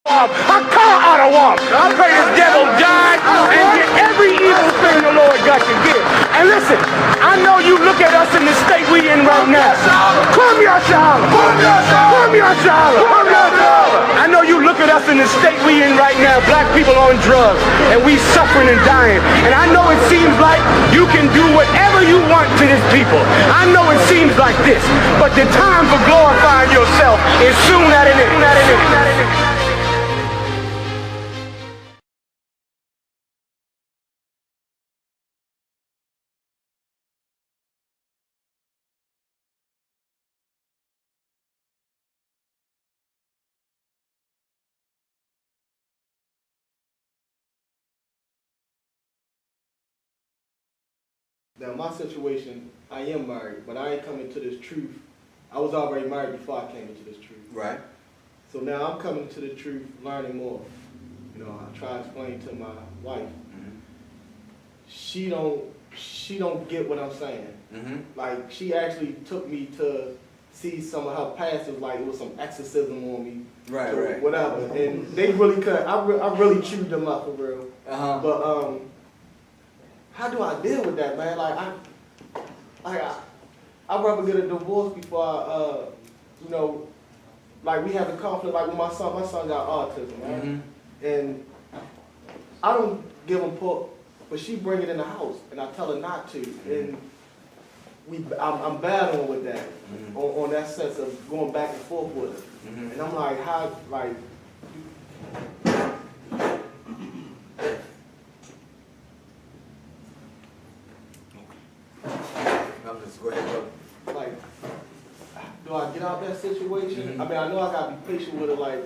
A car out of one. I pray this devil die and get every evil thing the Lord got to give. And listen, I know you look at us in the state we in right now. Come Yashala. Come Yashala. Come Yashala. I know you look at us in the state we in right now. Black people on drugs and we suffering and dying. And I know it seems like you can do whatever you want to this people. I know it seems like this, but the time for glorifying yourself is soon at an end. Now, my situation, I am married, but I ain't coming to this truth. I was already married before I came into this truth. Right. So now I'm coming to the truth, learning more. You know, I try to explain to my wife. She don't get what I'm saying. Like, she actually took me to see some of her pastors, like it was some exorcism on me. Right. Whatever. And they really cut. I really chewed them up for real. But how do I deal with that, man? Like I'd rather get a divorce before I, you know, like we have a conflict. Like with my son got autism, man, and I don't give him pork, but she bring it in the house, and I tell her not to, and I'm battling with that, on that sense of going back and forth with her, and I'm like, how, like. Go ahead, brother. Like, do I get out that situation? I mean, I know I gotta be patient with it. Like,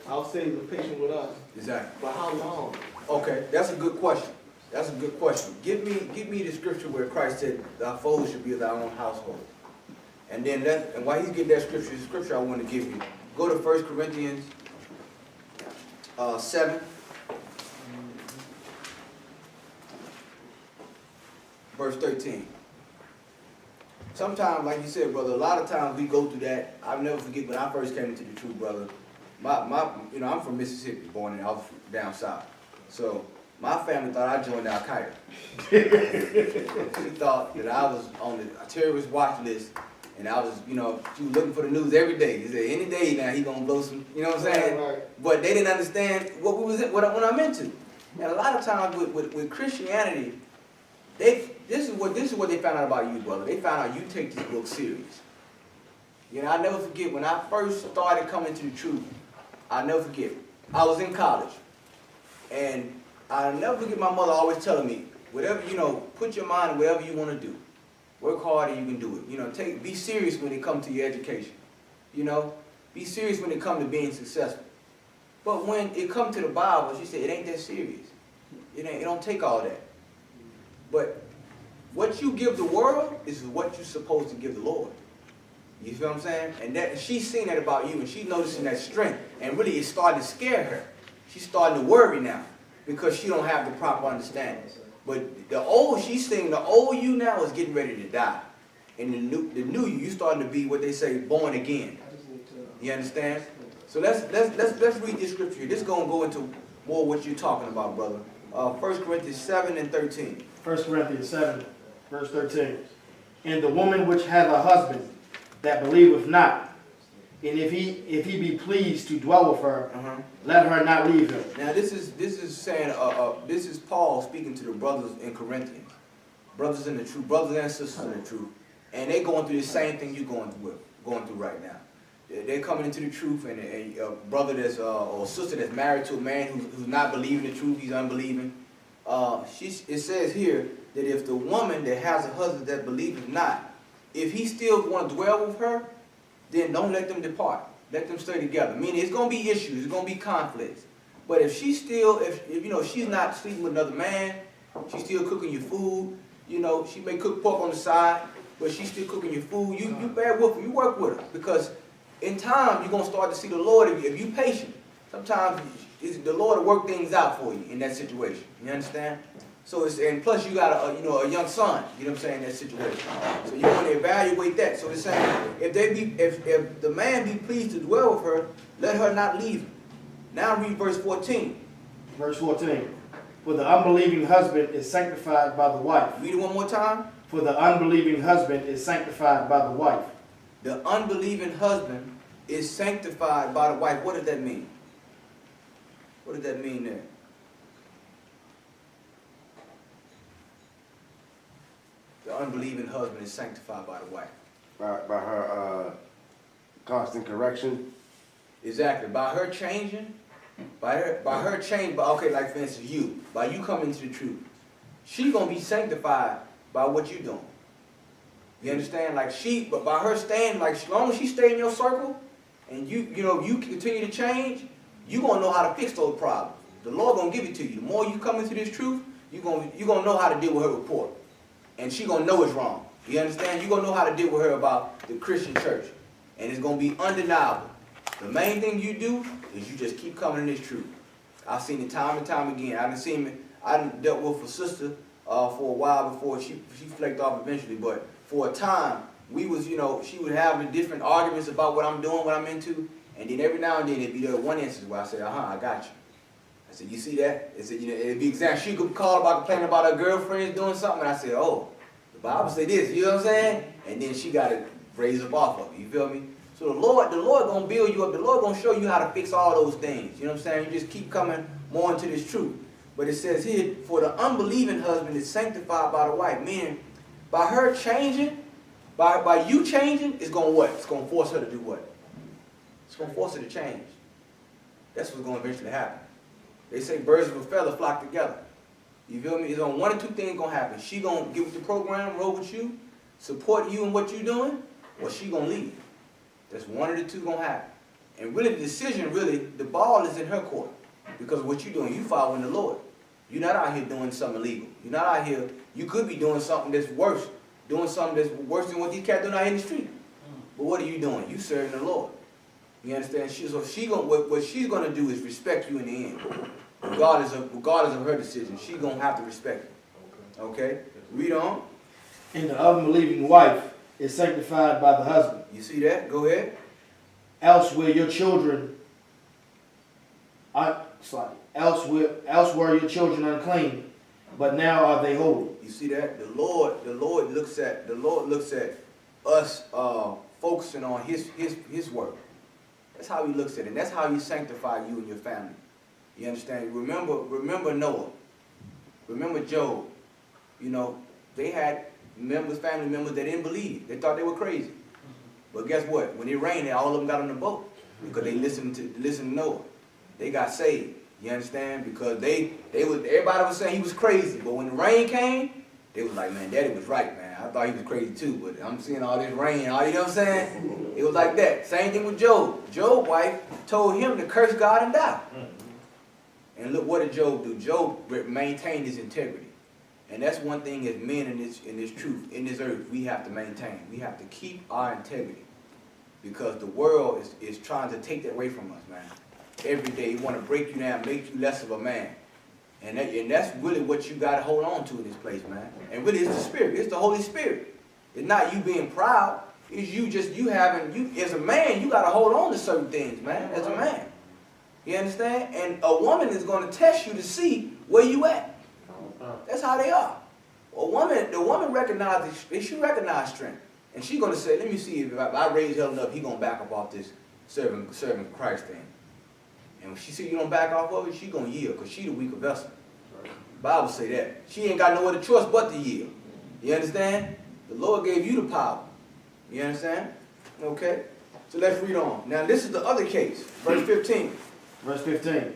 I'll say be patient with us. Exactly. But how long? Okay, that's a good question. That's a good question. Give me the scripture where Christ said, "Thy foes should be of thy own household." And then and while he's getting that scripture, the scripture I want to give you. Go to 1 Corinthians 7. Verse 13. Sometimes, like you said, brother, a lot of times we go through that. I'll never forget when I first came into the truth, brother. You know, I'm from Mississippi, born in, I was down south. So my family thought I joined Al Qaeda. She thought that I was on the terrorist watch list, and I was, you know, she was looking for the news every day. He said, any day now he gonna blow some, you know what I'm saying? Right. But they didn't understand what we was what I'm into. And a lot of times with Christianity, this is what they found out about you, brother. They found out you take this book serious. You know, I never forget when I first started coming to the truth. I never forget. I was in college, and I'll never forget my mother always telling me, whatever, you know, put your mind in whatever you want to do. Work hard and you can do it. You know, be serious when it comes to your education. You know, be serious when it comes to being successful. But when it comes to the Bible, she said it ain't that serious. It don't take all that. But what you give the world is what you're supposed to give the Lord. You feel what I'm saying? And that she's seen that about you, and she's noticing that strength. And really, it's starting to scare her. She's starting to worry now because she don't have the proper understanding. But she's saying the old you now is getting ready to die, and the new you starting to be what they say born again. You understand? So let's read this scripture. This is gonna go into more what you're talking about, brother. 1 Corinthians 7 and 13. 1 Corinthians 7, verse 13. And the woman which hath a husband that believeth not, and if he be pleased to dwell with her, let her not leave him. Now this is saying this is Paul speaking to the brothers in Corinthians, brothers in the truth, brothers and sisters in the truth, and they going through the same thing you're going through right now. They're coming into the truth, and a brother that's or a sister that's married to a man who's not believing the truth, he's unbelieving. It says here that if the woman that has a husband that believeth not, if he still want to dwell with her, then don't let them depart. Let them stay together. Meaning it's going to be issues, it's going to be conflicts. But if she's still, if you know, she's not sleeping with another man, she's still cooking your food, you know, she may cook pork on the side, but she's still cooking your food, you bear with her, you work with her. Because in time, you're going to start to see the Lord if you're patient. Sometimes the Lord will work things out for you in that situation. You understand? So and plus you got a young son, you know what I'm saying, in that situation. So you want to evaluate that. So it's saying if the man be pleased to dwell with her, let her not leave him. Now read verse 14. Verse 14. For the unbelieving husband is sanctified by the wife. Read it one more time. For the unbelieving husband is sanctified by the wife. The unbelieving husband is sanctified by the wife. What does that mean? What does that mean there? The unbelieving husband is sanctified by the wife. By her constant correction. Exactly. By her changing, by her change, okay, like for instance you, by you coming to the truth, she gonna be sanctified by what you doing. You understand? Like but by her staying, like as long as she stay in your circle, and you continue to change, you gonna know how to fix those problems. The Lord gonna give it to you. The more you come into this truth, you gonna know how to deal with her report, and she gonna know it's wrong. You understand? You gonna know how to deal with her about the Christian church, and it's gonna be undeniable. The main thing you do is you just keep coming in this truth. I've seen it time and time again. I done dealt with a sister for a while before she flaked off eventually, but for a time we was, she would have the different arguments about what I'm doing, what I'm into, and then every now and then it'd be there one instance where I said, I got you. I said, you see that? It said, it'd be exact. She could call about complaining about her girlfriends doing something, and I said, oh, the Bible say this, you know what I'm saying? And then she got it raised up off of it, you feel me? So the Lord gonna build you up. The Lord gonna show you how to fix all those things. You know what I'm saying? You just keep coming more into this truth. But it says here, for the unbelieving husband is sanctified by the wife. Meaning, by her changing, by you changing, it's gonna what? It's gonna force her to do what? It's gonna force her to change. That's what's gonna eventually happen. They say birds of a feather flock together. You feel me? It's on one or two things gonna happen. She gonna get with the program, roll with you, support you in what you're doing, or she gonna leave. That's one of the two gonna happen. And really the decision, the ball is in her court. Because what you're doing, you following the Lord. You're not out here doing something illegal. You're not out here, you could be doing something that's worse. Doing something that's worse than what these cats doing out here in the street. But what are you doing? You serving the Lord. You understand? What she's gonna do is respect you in the end. Regardless of her decision. She's gonna have to respect you. Okay? Read on. And the unbelieving wife is sanctified by the husband. You see that? Go ahead. Else were your children your children unclean, but now are they holy. You see that? The Lord looks at us focusing on his work. That's how he looks at it. And that's how he sanctified you and your family. You understand? Remember Noah. Remember Job. They had family members that didn't believe. They thought they were crazy. But guess what? When it rained, all of them got on the boat because they listened to Noah. They got saved. You understand? Because everybody was saying he was crazy. But when the rain came, they was like, man, Daddy was right, man. I thought he was crazy too, but I'm seeing all this rain, you know what I'm saying? It was like that. Same thing with Job. Job's wife told him to curse God and die. And look, what did Job do? Job maintained his integrity. And that's one thing as men in this truth, in this earth, we have to maintain. We have to keep our integrity. Because the world is trying to take that away from us, man. Every day, you want to break you down, make you less of a man. And that's really what you got to hold on to in this place, man. And really, it's the Spirit. It's the Holy Spirit. It's not you being proud. It's you as a man, you got to hold on to certain things, man, as a man. You understand? And a woman is going to test you to see where you at. That's how they are. The woman recognizes, she recognize strength. And she's going to say, let me see if I raise hell enough, he's going to back up off this serving Christ thing. And when she see you don't back off of it, she's going to yield because she's the weaker vessel. The Bible say that. She ain't got no other choice but to yield. You understand? The Lord gave you the power. You understand? Okay? So let's read on. Now this is the other case. Verse 15. Verse 15.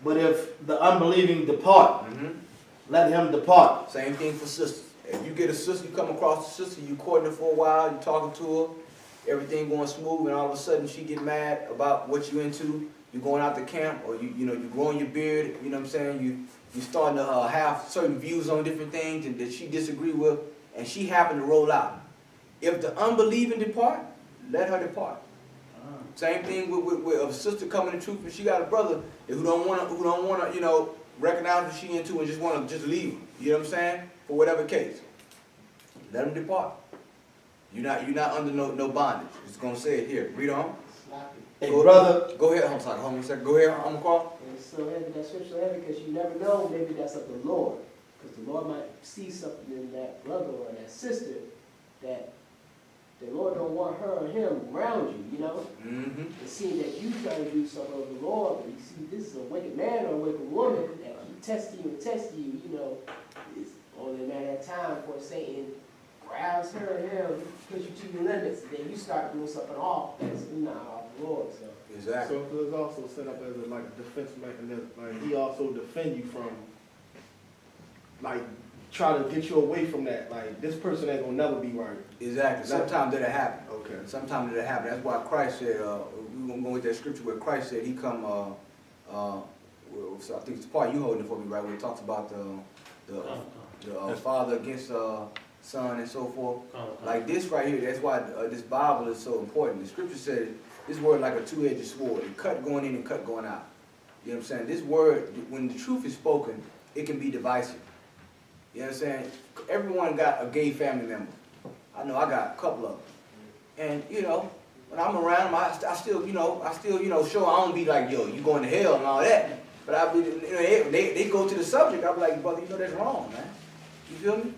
But if the unbelieving depart, let him depart. Same thing for sisters. If you get a sister, you come across a sister, you courting her for a while, you talking to her, everything going smooth, and all of a sudden she get mad about what you into. You're going out to camp, or you're growing your beard. You know what I'm saying? You starting to have certain views on different things and that she disagree with, and she happened to roll out. If the unbelieving depart, let her depart. Same thing with a sister coming to truth, and she got a brother who don't want to recognize what she into and just want to just leave her. You know what I'm saying? For whatever case, let them depart. You're not under no bondage. It's gonna say it here. Read on. Hey, brother. Go ahead, I'm sorry, hold on a second. Go ahead, I'm gonna call. It's so heavy, that scripture so heavy, because you never know, maybe that's of the Lord. Because the Lord might see something in that brother or that sister that the Lord don't want her or him around you, you know? Mm-hmm. And seeing that you trying to do something of the Lord, but you see this is a wicked man or a wicked woman that keep testing you and testing you, you know, it's only a matter of time before Satan grabs her or him, push you to your limits, and then you start doing something off that's not off the Lord. So. Exactly. So it was also set up as like a defense mechanism. Like he also defend you from, like, try to get you away from that. Like this person ain't gonna never be right. Exactly. Sometimes that'll happen. Okay. Sometimes it'll happen. That's why Christ said, we're going to go with that scripture where Christ said he come, so I think it's the part you holding it for me, right, where it talks about the father against son and so forth. Like this right here, that's why this Bible is so important. The scripture said this word like a two-edged sword. It cut going in and cut going out. You know what I'm saying? This word, when the truth is spoken, it can be divisive. You know what I'm saying? Everyone got a gay family member. I know I got a couple of them. And, you know, when I'm around them, I still, sure I don't be like, yo, you going to hell and all that. But I be, they go to the subject, I be like, brother, you know that's wrong, man. You feel me?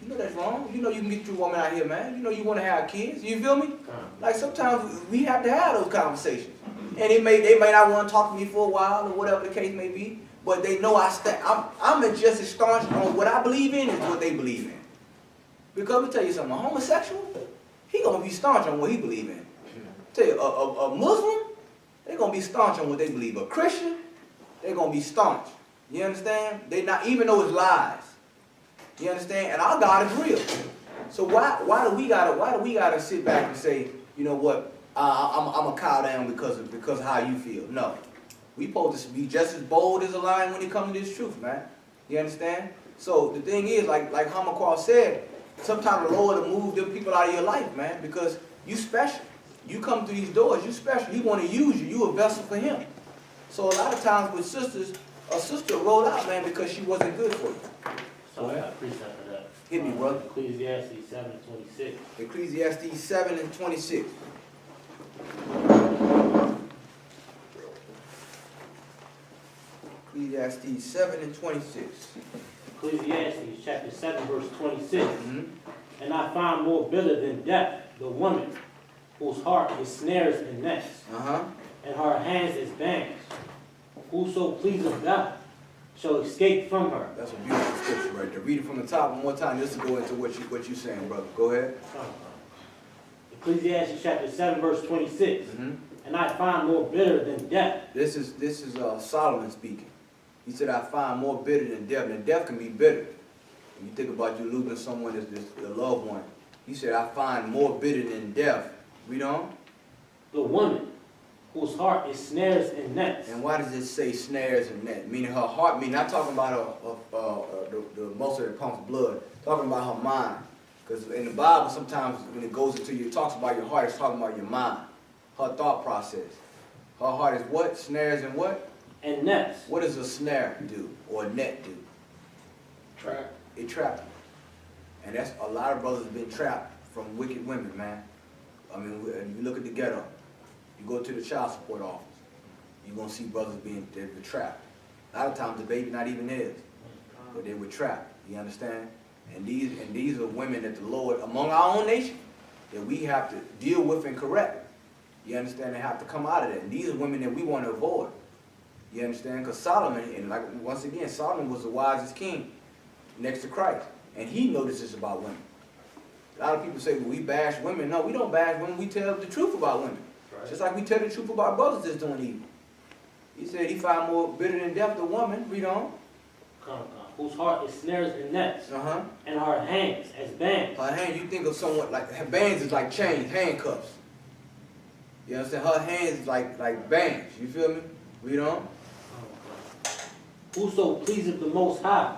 You know that's wrong. You know you can get your woman out here, man. You know you want to have kids. You feel me? Like sometimes we have to have those conversations. And they may not want to talk to me for a while or whatever the case may be. But they know I'm just as staunch on what I believe in as what they believe in. Because let me tell you something, a homosexual, he gonna be staunch on what he believe in. Tell you, a Muslim, they gonna be staunch on what they believe. A Christian, they gonna be staunch. You understand? They not, even though it's lies. You understand? And our God is real. So why do we gotta sit back and say, you know what, I'm a cow down because of how you feel? No. We supposed to be just as bold as a lion when it comes to this truth, man. You understand? So the thing is, like Hamakwa said, sometimes the Lord will move them people out of your life, man, because you special. You come through these doors, you special. He want to use you. You a vessel for him. So a lot of times with sisters, a sister rolled out, man, because she wasn't good for you. So I got a precept for that. Hit me, brother. Ecclesiastes 7:26. Ecclesiastes 7:26. Ecclesiastes 7:26. Ecclesiastes chapter 7 verse 26. Mm-hmm. And I find more bitter than death the woman whose heart is snares and nets, and her hands is bands. Whoso pleaseth God shall escape from her. That's a beautiful scripture right there. Read it from the top one more time just to go into what you're saying, brother. Go ahead. Ecclesiastes chapter 7 verse 26. Mm-hmm. And I find more bitter than death. This is Solomon speaking. He said, I find more bitter than death. And death can be bitter. When you think about you losing someone as a loved one. He said, I find more bitter than death. Read on. The woman whose heart is snares and nets. And why does it say snares and nets? Meaning her heart, meaning not talking about the muscle that pumps blood. Talking about her mind. Because in the Bible, sometimes when it goes into you, it talks about your heart, it's talking about your mind. Her thought process. Her heart is what? Snares and what? And nets. What does a snare do or a net do? Trap. It traps you. And that's a lot of brothers have been trapped from wicked women, man. I mean, you look at the ghetto. You go to the child support office. You're going to see brothers being trapped. A lot of times the baby not even theirs. But they were trapped. You understand? And these are women that the Lord, among our own nation, that we have to deal with and correct. You understand? They have to come out of that. And these are women that we want to avoid. You understand? Because Solomon, and like once again, Solomon was the wisest king next to Christ. And he noticed this about women. A lot of people say, well, we bash women. No, we don't bash women. We tell the truth about women. Right. Just like we tell the truth about brothers that's doing evil. He said he found more bitter than death the woman. Read on. Whose heart is snares and nets. And her hands as bands. Her hands, you think of someone like, her bands is like chains, handcuffs. You understand? Her hands is like bands. You feel me? Read on. Whoso pleaseth the Most High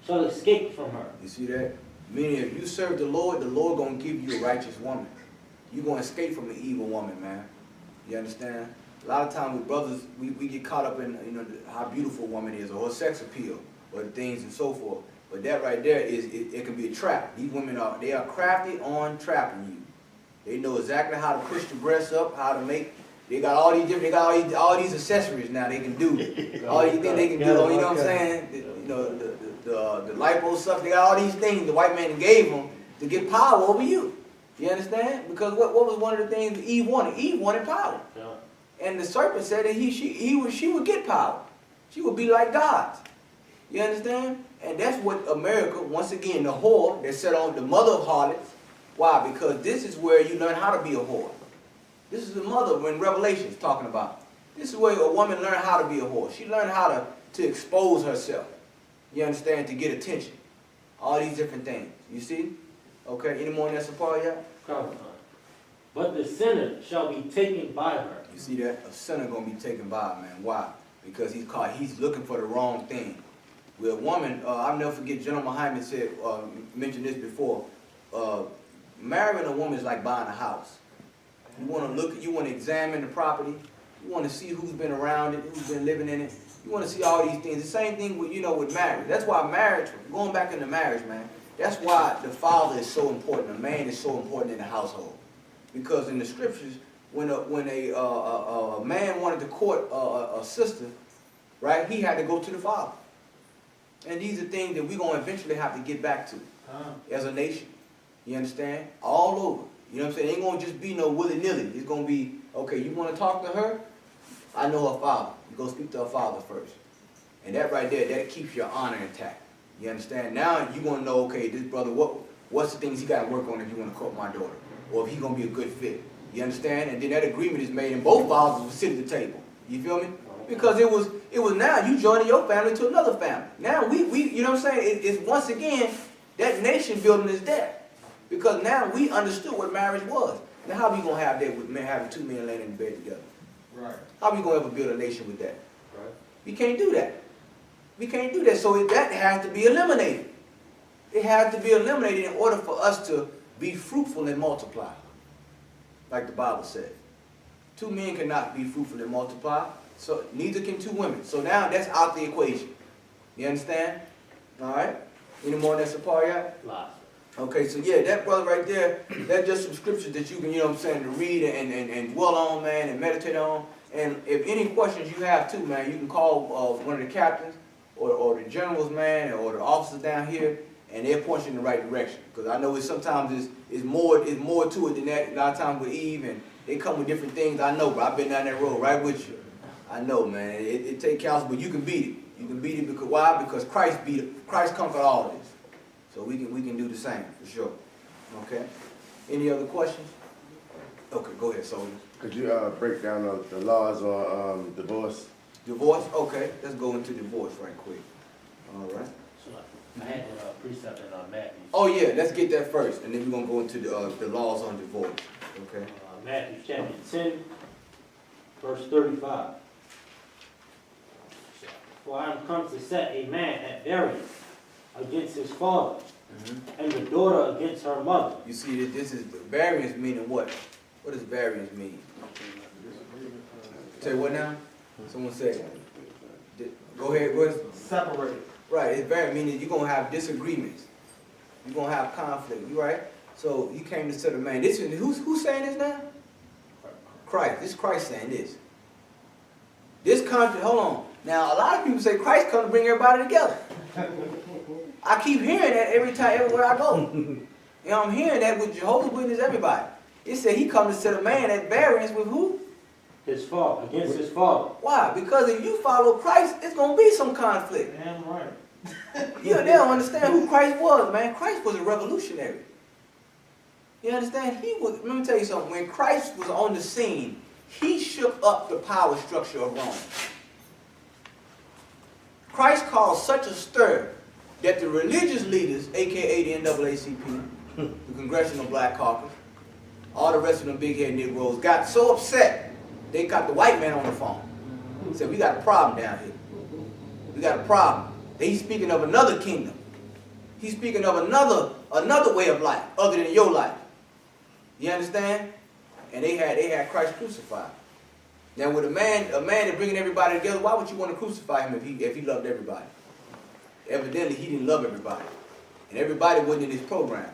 shall escape from her. You see that? Meaning if you serve the Lord going to give you a righteous woman. You're going to escape from an evil woman, man. You understand? A lot of times with brothers, we get caught up in how beautiful a woman is or her sex appeal or the things and so forth. But that right there it can be a trap. These women are crafty on trapping you. They know exactly how to push the breasts up, how to make They got all these different, they got all these accessories now they can do. All these things they can do, you know what I'm saying? You know, the lipo stuff, they got all these things the white man gave them to get power over you. You understand? Because what was one of the things Eve wanted? Eve wanted power. Yeah. And the serpent said that she would get power. She would be like God. You understand? And that's what America, once again, the whore that set on the mother of harlots. Why? Because this is where you learn how to be a whore. This is the mother when Revelation is talking about. This is where a woman learned how to be a whore. She learned how to expose herself. You understand? To get attention. All these different things. You see? Okay, any more in that support yet? But the sinner shall be taken by her. You see that? A sinner gonna be taken by her, man. Why? Because he's looking for the wrong thing. With a woman, I'll never forget, GEN.YAHANNA said, mentioned this before, marrying a woman is like buying a house. You wanna look, you wanna examine the property, you wanna see who's been around it, who's been living in it. You wanna see all these things. The same thing with, with marriage. That's why marriage, going back into marriage, man, that's why the father is so important. A man is so important in the household. Because in the scriptures, when a man wanted to court a sister, right, he had to go to the father. And these are things that we're going to eventually have to get back to as a nation. You understand? All over. You know what I'm saying? It ain't going to just be no willy-nilly. It's going to be, okay, you want to talk to her? I know her father. You go speak to her father first. And that right there, that keeps your honor intact. You understand? Now you're going to know, okay, this brother, what's the things he got to work on if you want to court my daughter? Or if he's going to be a good fit. You understand? And then that agreement is made and both fathers will sit at the table. You feel me? Because it was now you joining your family to another family. Now we you know what I'm saying? It's once again, that nation building is there. Because now we understood what marriage was. Now how we going to have that with having two men laying in bed together? Right. How we going to ever build a nation with that? Right. We can't do that. We can't do that. So that has to be eliminated. It has to be eliminated in order for us to be fruitful and multiply. Like the Bible said. Two men cannot be fruitful and multiply. So neither can two women. So now that's out the equation. You understand? All right? Any more on that support yet? Lots. Okay, so yeah, that brother right there, that's just some scriptures that you can, you know what I'm saying, to read and dwell on, man, and meditate on. And if any questions you have too, man, you can call one of the captains or the generals, man, or the officers down here, and they'll point you in the right direction. Because I know sometimes it's more to it than that. A lot of times with Eve, and they come with different things. I know, bro. I've been down that road right with you. I know, man. It takes counsel, but you can beat it. You can beat it because why? Because Christ beat it. Christ conquered all of this. So we can do the same for sure. Okay. Any other questions? Okay, go ahead, Soldier. Could you break down the laws on divorce? Divorce? Okay. Let's go into divorce right quick. All right. So I had the precept in Matthew. Oh yeah, let's get that first, and then we're gonna go into the laws on divorce. Okay. Matthew chapter 10, verse 35. For I am come to set a man at variance against his father, and the daughter against her mother. You see that this is variance meaning what? What does variance mean? Say what now? Someone said. Go ahead. Go ahead. Separated. Right. It's variance meaning you're gonna have disagreements. You're gonna have conflict. You right? So you came to set a man. This is who's saying this now? Christ. This is Christ saying this. This conflict. Hold on. Now a lot of people say Christ come to bring everybody together. I keep hearing that everywhere I go. You know, I'm hearing that with Jehovah's Witnesses, everybody. It said he come to set a man at variance with who? His father, against his father. Why? Because if you follow Christ, it's going to be some conflict. Damn right. They don't understand who Christ was, man. Christ was a revolutionary. You understand? Let me tell you something. When Christ was on the scene, he shook up the power structure of Rome. Christ caused such a stir that the religious leaders, a.k.a. the NAACP, the Congressional Black Caucus, all the rest of them big-headed Negroes, got so upset, they got the white man on the phone. Said, we got a problem down here. We got a problem. He's speaking of another kingdom. He's speaking of another way of life, other than your life. You understand? And they had Christ crucified. Now, with a man that bringing everybody together, why would you want to crucify him if he loved everybody? Evidently, he didn't love everybody. And everybody wasn't in his program.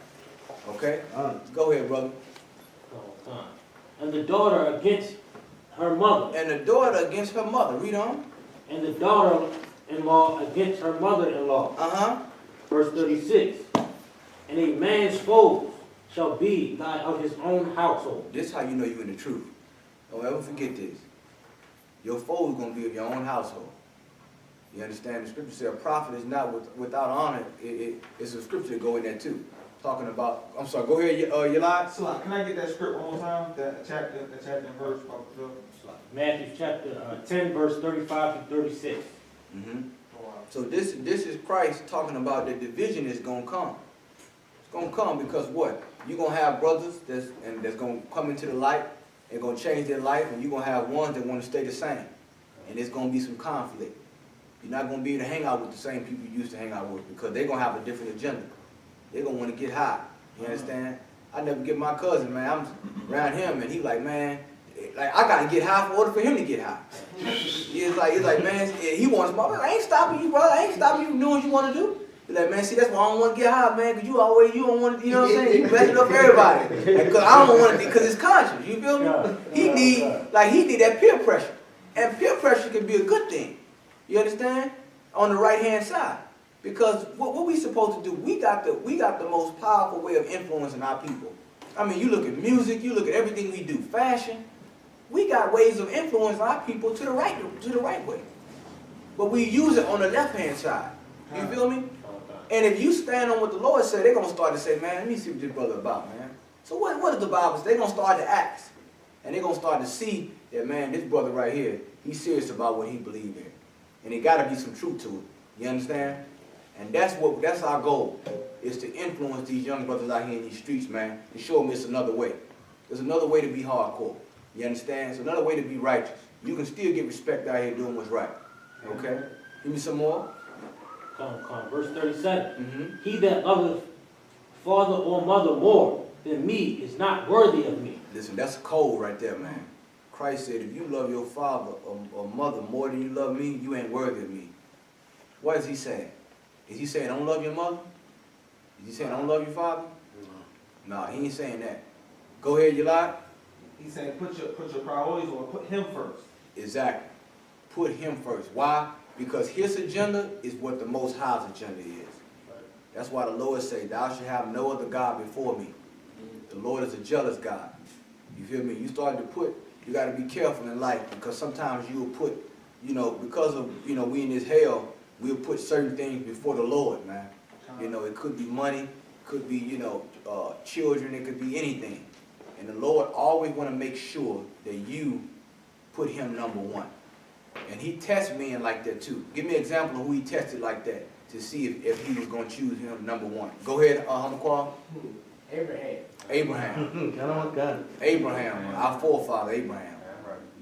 Okay? Go ahead, brother. And the daughter against her mother, And the daughter against her mother. Read on. and the daughter-in-law against her mother-in-law. Uh-huh. Verse 36. And a man's foes shall be thy of his own household. This is how you know you're in the truth. Don't ever forget this. Your foe is going to be of your own household. You understand? The scripture says a prophet is not without honor. It's a scripture to go in there too. Talking about, I'm sorry, go ahead, Yelai. So, can I get that script one more time? That chapter and verse, Papa Phil? Matthew chapter 10, verse 35 to 36. Mm-hmm. So this is Christ talking about the division is going to come. It's going to come because what? You're going to have brothers that's going to come into the light and going to change their life, and you're going to have ones that want to stay the same. And there's going to be some conflict. You're not going to be able to hang out with the same people you used to hang out with because they're going to have a different agenda. They're going to want to get high. You understand? I never get my cousin, man. I'm around him, and he like, man, like I got to get high in order for him to get high. It's like, man, he wants my, I ain't stopping you, brother. I ain't stopping you from doing what you want to do. He's like, man, see, that's why I don't want to get high, man, because you don't want to, you know what I'm saying? You messing up everybody. Because I don't want to, because it's conscious, you feel me? He need that peer pressure. And peer pressure can be a good thing. You understand? On the right-hand side. Because what we supposed to do, we got the most powerful way of influencing our people. I mean, you look at music, you look at everything we do, fashion. We got ways of influencing our people to the right way. But we use it on the left-hand side. You feel me? And if you stand on what the Lord said, they're going to start to say, man, let me see what this brother about, man. So what does the Bible say? They're going to start to ask. And they're going to start to see that, man, this brother right here, he's serious about what he believes in. And there got to be some truth to it. You understand? And that's our goal, is to influence these young brothers out here in these streets, man, and show them it's another way. There's another way to be hardcore. You understand? It's another way to be righteous. You can still get respect out here doing what's right. Okay? Give me some more. Come. Verse 37. Mm-hmm. He that loveth father or mother more than me is not worthy of me. Listen, that's cold right there, man. Christ said, if you love your father or mother more than you love me, you ain't worthy of me. What is he saying? Is he saying don't love your mother? Is he saying don't love your father? No, he ain't saying that. Go ahead, Yelai. He's saying put your priorities or put him first. Exactly. Put him first. Why? Because his agenda is what the Most High's agenda is. That's why the Lord say, thou shalt have no other God before me. The Lord is a jealous God. You feel me? You start to put, you got to be careful in life because sometimes you will put, because of, we in this hell, we'll put certain things before the Lord, man. It could be money, could be, children, it could be anything. And the Lord always want to make sure that you put him number one. And he tests men like that too. Give me an example of who he tested like that to see if he was going to choose him number one. Go ahead, Hamaquah. Abraham. Abraham, our forefather Abraham.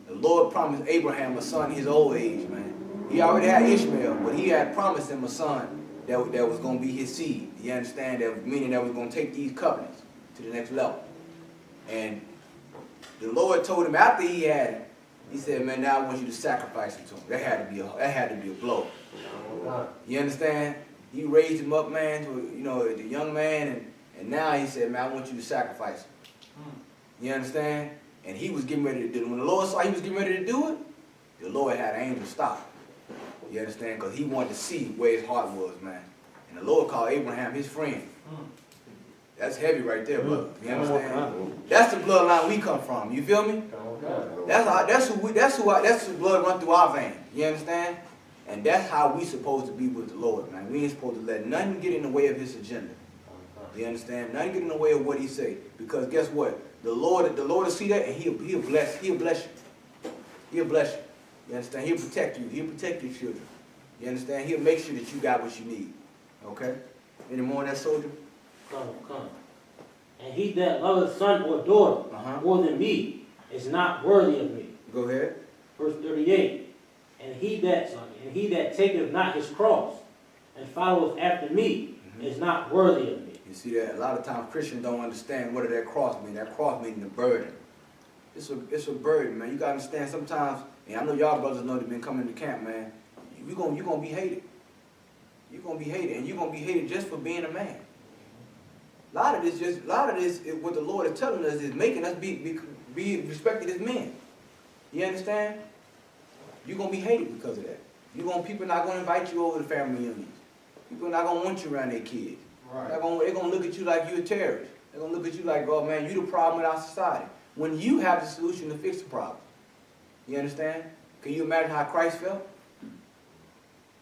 The Lord promised Abraham a son his old age, man. He already had Ishmael, but he had promised him a son that was going to be his seed. You understand? Meaning that was going to take these covenants to the next level. And the Lord told him after he had it, he said, man, now I want you to sacrifice him to him. That had to be a blow. You understand? He raised him up, man, to the young man, and now he said, man, I want you to sacrifice him. You understand? And he was getting ready to do it. When the Lord saw he was getting ready to do it, the Lord had an angel stop. You understand? Because he wanted to see where his heart was, man. And the Lord called Abraham his friend. That's heavy right there, brother. You understand? That's the bloodline we come from. You feel me? That's who blood run through our veins. You understand? And that's how we supposed to be with the Lord, man. We ain't supposed to let nothing get in the way of his agenda. You understand? Nothing get in the way of what he say. Because guess what? The Lord will see that and he'll bless you. He'll bless you. You understand? He'll protect you. He'll protect your children. You understand? He'll make sure that you got what you need. Okay? Any more on that, soldier? Come. And he that loveth son or daughter more than me is not worthy of me. Go ahead. Verse 38. And he that taketh not his cross and followeth after me is not worthy of me. You see that? A lot of times Christians don't understand what that cross means. That cross means a burden. It's a burden, man. You gotta understand sometimes, and I know y'all brothers know they've been coming to camp, man. You're gonna be hated. You're gonna be hated, and you're gonna be hated just for being a man. A lot of this, what the Lord is telling us is making us be respected as men. You understand? You're going to be hated because of that. People not going to invite you over to family reunions. People are not going to want you around their kids. Right. They're going to look at you like you're a terrorist. They're going to look at you like, oh man, you're the problem in our society. When you have the solution to fix the problem. You understand? Can you imagine how Christ felt?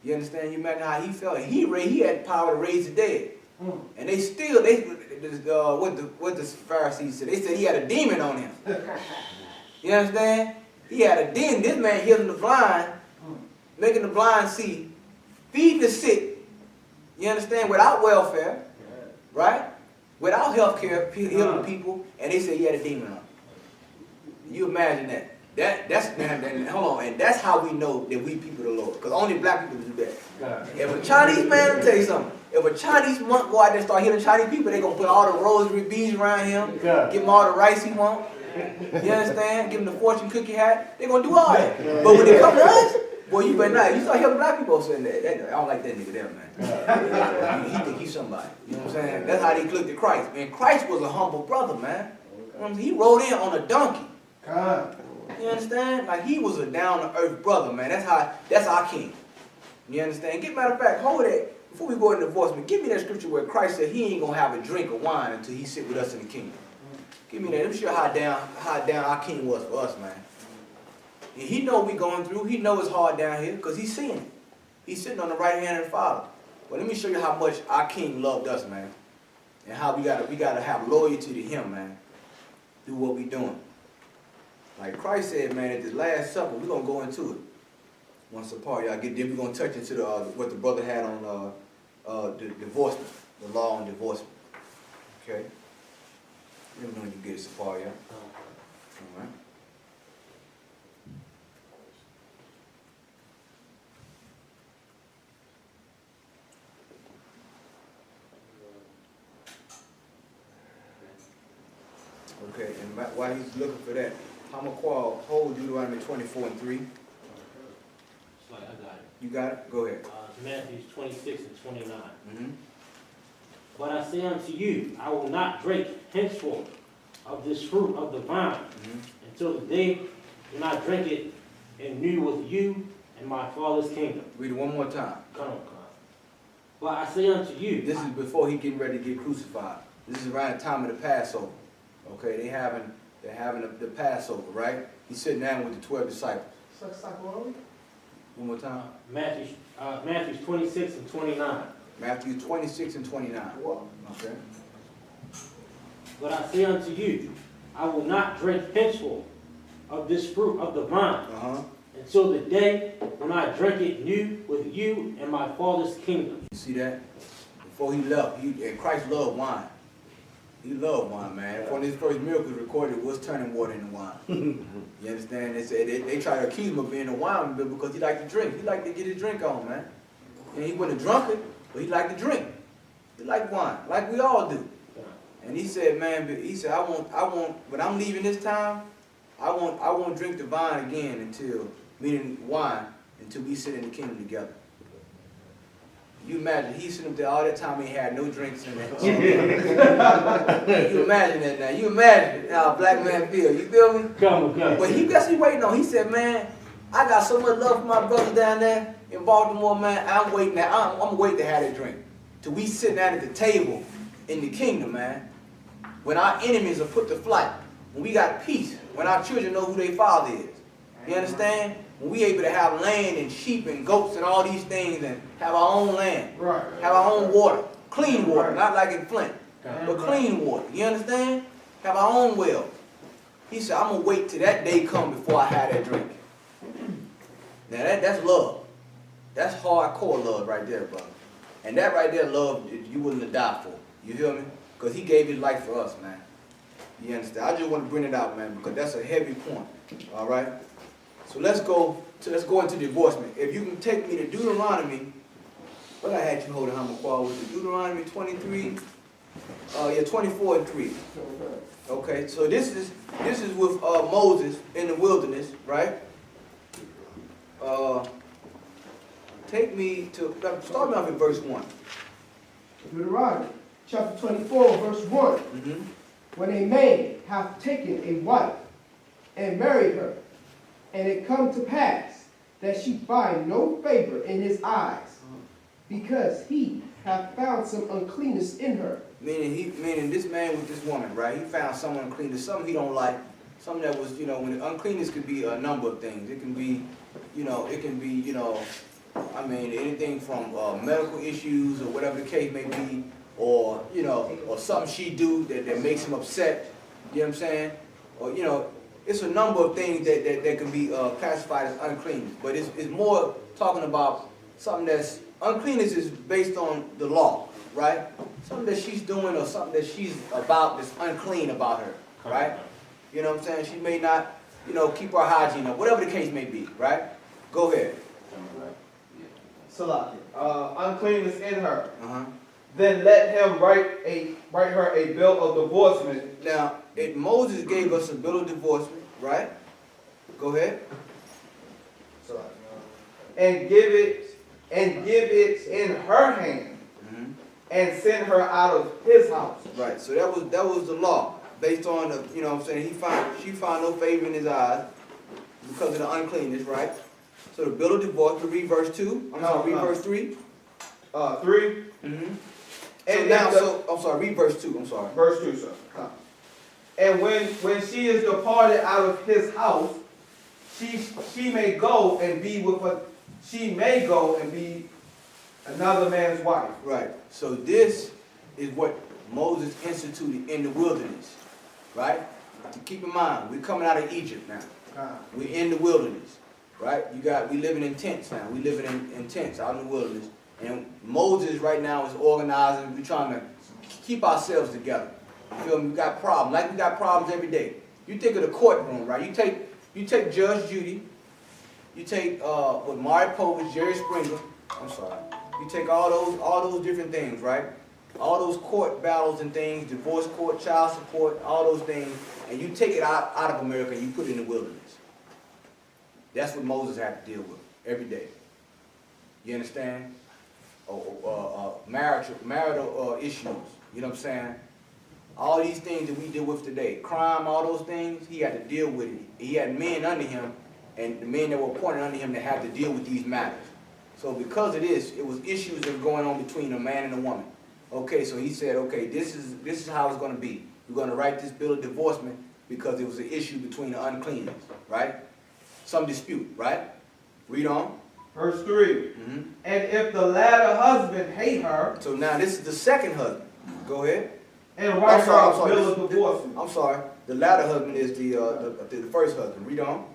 You understand? You imagine how he felt? He had the power to raise the dead. And they still, what the Pharisees said, they said he had a demon on him. You understand? He had a demon. This man healing the blind, making the blind see, feeding the sick, you understand, without welfare, right? Without health care, healing people, and they said he had a demon on him. You imagine that. Hold on, and that's how we know that we people of the Lord. Because only black people do that. If a Chinese man, let me tell you something. If a Chinese monk go out there and start healing Chinese people, they're going to put all the rosary beads around him, give him all the rice he wants. You understand? Give him the fortune cookie hat. They're going to do all that. But when they come to us, boy, you better not. You start healing black people saying that. I don't like that nigga there, man. He think he's somebody. You know what I'm saying? That's how they looked at Christ. And Christ was a humble brother, man. He rode in on a donkey. You understand? Like he was a down-to-earth brother, man. That's our king. You understand? Matter of fact, hold that. Before we go into divorcement, give me that scripture where Christ said he ain't gonna have a drink of wine until he sit with us in the kingdom. Give me that. Let me show you how down our king was for us, man. And he know what we going through. He know it's hard down here because he's seeing it. He's sitting on the right hand of the Father. But let me show you how much our king loved us, man, and how we gotta have loyalty to him, man. Do what we doing. Like Christ said, man, at the Last Supper, we're going to go into it. Once apart, y'all get there, we're going to touch into what the brother had on the divorcement, the law on divorcement. Okay? Let me know when you get it, Sapar, y'all. All right. Okay, and while he's looking for that, Hamaqual, hold Deuteronomy 24:3. I got it. You got it? Go ahead. Matthew 26 and 29. Mm-hmm. But I say unto you, I will not drink henceforth of this fruit of the vine until the day when I drink it anew with you in my Father's kingdom. Read it one more time. Come on. But I say unto you, This is before he getting ready to get crucified. This is around the time of the Passover. Okay, they're having the Passover, right? He's sitting down with the 12 disciples. One more time. Matthew 26 and 29. Matthew 26 and 29. Okay. But I say unto you, I will not drink henceforth of this fruit of the vine until the day when I drink it new with you in my Father's kingdom. You see that? Before he left, and Christ loved wine. He loved wine, man. One of his first miracles recorded was turning water into wine. You understand? They said they tried to accuse him of being a wine bibber because he liked to drink. He liked to get his drink on, man. And he wasn't a drunkard, but he liked to drink. He liked wine, like we all do. And he said, man, I want, when I'm leaving this time, I won't drink the wine again meaning wine, until we sit in the kingdom together. You imagine, he's sitting up there all that time, he had no drinks in that. You imagine that now. You imagine how a black man feel. You feel me? Come on. But guess he waiting on. He said, man, I got so much love for my brothers down there in Baltimore, man. I'm waiting to have that drink. Till we sit down at the table in the kingdom, man. When our enemies are put to flight. When we got peace. When our children know who their father is. You understand? When we able to have land and sheep and goats and all these things and have our own land. Right. Have our own water. Clean water. Not like in Flint. But clean water. You understand? Have our own well. He said, I'm going to wait till that day come before I have that drink. Now that's love. That's hardcore love right there, brother. And that right there, love, you willing to die for. You feel me? Because he gave his life for us, man. You understand? I just want to bring it out, man, because that's a heavy point. All right? So let's go into divorcement. If you can take me to Deuteronomy, what I had you holding Hamaqual with it? Deuteronomy 23, 24 and 3. Okay, so this is with Moses in the wilderness, right? Take me to, start me off in verse 1. Deuteronomy chapter 24, verse 1. When a man hath taken a wife and married her, And it come to pass that she find no favor in his eyes, because he hath found some uncleanness in her. Meaning this man with this woman, right? He found some uncleanness, something he don't like, something that was, when uncleanness could be a number of things. It can be, anything from medical issues or whatever the case may be, or or something she do that makes him upset. You know what I'm saying? Or it's a number of things that can be classified as uncleanness. But it's more talking about something that's uncleanness is based on the law, right? Something that she's doing or something that she's about that's unclean about her, right? You know what I'm saying? She may not, keep her hygiene up, whatever the case may be, right? Go ahead. Salaki. Uncleanness in her. Uh-huh. Then let him write her a bill of divorcement. Now, Moses gave us a bill of divorcement, right? Go ahead. And give it in her hand, and send her out of his house. Right. So that was the law based on the, she found no favor in his eyes because of the uncleanness, right? So the bill of divorce, read verse 2. Read verse 3. 3. Mm-hmm. And read verse 2. I'm sorry. Verse 2, sir. And when she is departed out of his house, she may go and be another man's wife. Right. So this is what Moses instituted in the wilderness, right? To keep in mind, we're coming out of Egypt now. We're in the wilderness, right? We living in tents now. We living in tents out in the wilderness. And Moses right now is organizing. We're trying to keep ourselves together. You feel me? We got problems. Like we got problems every day. You think of the courtroom, right? You take Judge Judy. You take Mari Povich, Jerry Springer. I'm sorry. You take all those different things, right? All those court battles and things, divorce court, child support, all those things, and you take it out of America and you put it in the wilderness. That's what Moses had to deal with every day. You understand? Marital issues. You know what I'm saying? All these things that we deal with today, crime, all those things, he had to deal with it. He had men under him, and the men that were appointed under him that had to deal with these matters. So because of this, it was issues that were going on between a man and a woman. Okay, so he said, okay, this is how it's going to be. We're going to write this bill of divorcement because it was an issue between the uncleanness, right? Some dispute, right? Read on. Verse 3. And if the latter husband hate her. So now this is the second husband. Go ahead. And write her a bill of divorcement. I'm sorry. The latter husband is the first husband. Read on.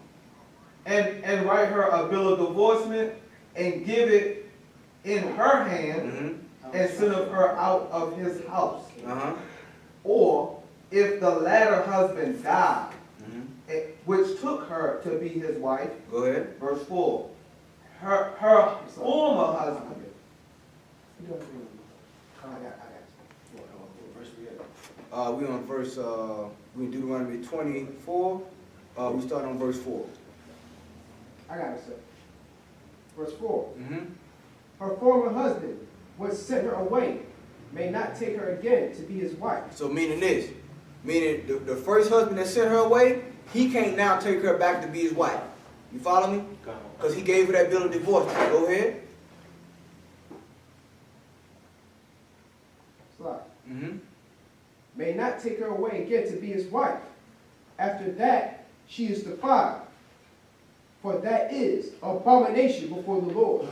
And write her a bill of divorcement and give it in her hand and send her out of his house. Or if the latter husband died, which took her to be his wife. Go ahead. Verse 4. Her former husband. We on verse, we Deuteronomy 24. We start on verse 4. I got it, sir. Verse 4. Her former husband, which sent her away, may not take her again to be his wife. So meaning the first husband that sent her away, he can't now take her back to be his wife. You follow me? Because he gave her that bill of divorce. Go ahead. May not take her away again to be his wife. After that, she is defiled. For that is abomination before the Lord.